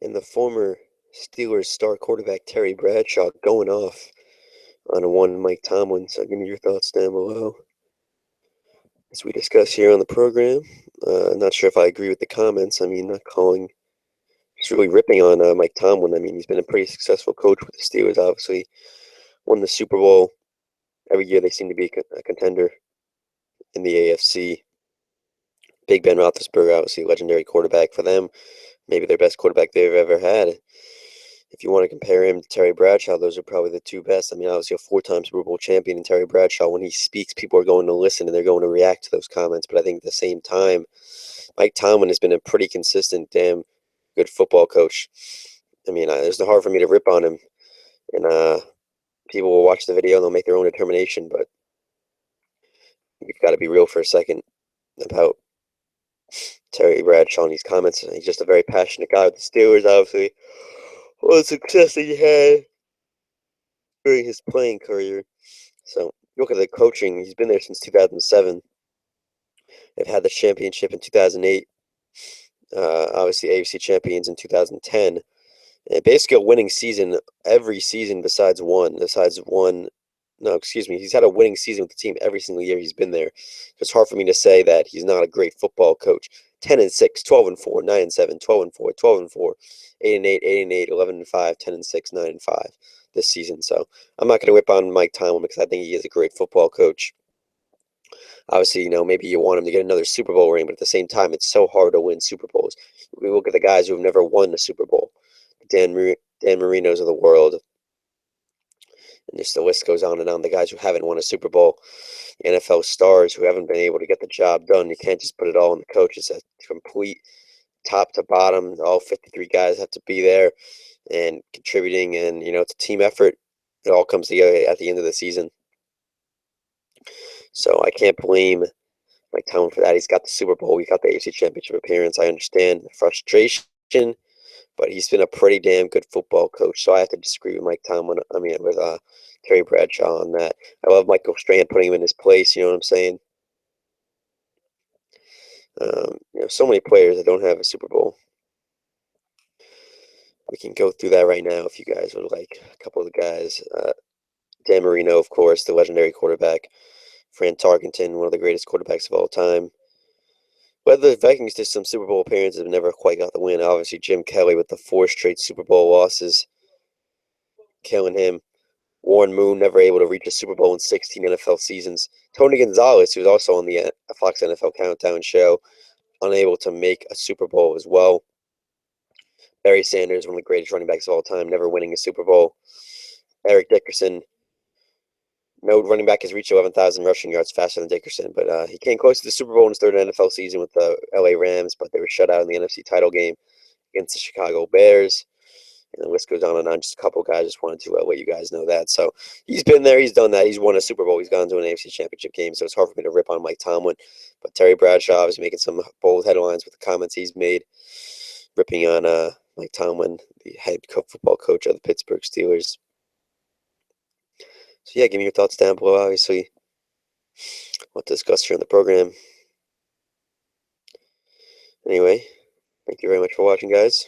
and the former Steelers star quarterback Terry Bradshaw going off on a one Mike Tomlin. So give me your thoughts down below as we discuss here on the program. Not sure if I agree with the comments. I mean, not calling, just really ripping on Mike Tomlin. I mean, he's been a pretty successful coach with the Steelers. Obviously, won the Super Bowl every year. They seem to be a contender in the AFC. Big Ben Roethlisberger, obviously, legendary quarterback for them. Maybe their best quarterback they've ever had. If you want to compare him to Terry Bradshaw, those are probably the two best. I mean, obviously a four-time Super Bowl champion in Terry Bradshaw. When he speaks, people are going to listen and they're going to react to those comments. But I think at the same time, Mike Tomlin has been a pretty consistent, damn good football coach. I mean, it's hard for me to rip on him. And people will watch the video and they'll make their own determination. But we've got to be real for a second about Terry Bradshaw and his comments. He's just a very passionate guy with the Steelers, obviously. All the success that he had during his playing career. So look at the coaching. He's been there since 2007. They've had the championship in 2008. Obviously, AFC champions in 2010. And basically a winning season every season besides one. No, excuse me. He's had a winning season with the team every single year he's been there. So it's hard for me to say that he's not a great football coach. 10-6, 12-4, 9-7, 12-4, 12-4, 8-8, 8-8, 11-5, 10-6, 9-5 this season. So I'm not going to whip on Mike Tomlin because I think he is a great football coach. Obviously, maybe you want him to get another Super Bowl ring, but at the same time, it's so hard to win Super Bowls. We look at the guys who have never won a Super Bowl, Dan Marino's of the world, and just the list goes on and on. The guys who haven't won a Super Bowl, NFL stars who haven't been able to get the job done. You can't just put it all on the coach. It's a complete top to bottom. All 53 guys have to be there and contributing, and it's a team effort. It all comes together at the end of the season. So I can't blame Mike Tomlin for that. He's got the Super Bowl. He got the AFC Championship appearance. I understand the frustration, but he's been a pretty damn good football coach. So I have to disagree with Mike Tomlin. I mean, with Terry Bradshaw on that. I love Michael Strahan putting him in his place. You know what I'm saying? So many players that don't have a Super Bowl. We can go through that right now if you guys would like. A couple of the guys. Dan Marino, of course, the legendary quarterback. Fran Tarkenton, one of the greatest quarterbacks of all time. Whether the Vikings did some Super Bowl appearances, but never quite got the win. Obviously, Jim Kelly with the 4 straight Super Bowl losses, killing him. Warren Moon never able to reach a Super Bowl in 16 NFL seasons. Tony Gonzalez, who was also on the Fox NFL Countdown show, unable to make a Super Bowl as well. Barry Sanders, one of the greatest running backs of all time, never winning a Super Bowl. Eric Dickerson, no running back has reached 11,000 rushing yards faster than Dickerson, but he came close to the Super Bowl in his third NFL season with the LA Rams, but they were shut out in the NFC title game against the Chicago Bears. And the list goes on and on. Just a couple guys. Just wanted to let you guys know that. So he's been there. He's done that. He's won a Super Bowl. He's gone to an AFC Championship game. So it's hard for me to rip on Mike Tomlin. But Terry Bradshaw is making some bold headlines with the comments he's made, ripping on Mike Tomlin, the head football coach of the Pittsburgh Steelers. So yeah, give me your thoughts down below. Obviously, we'll discuss here on the program. Anyway, thank you very much for watching, guys.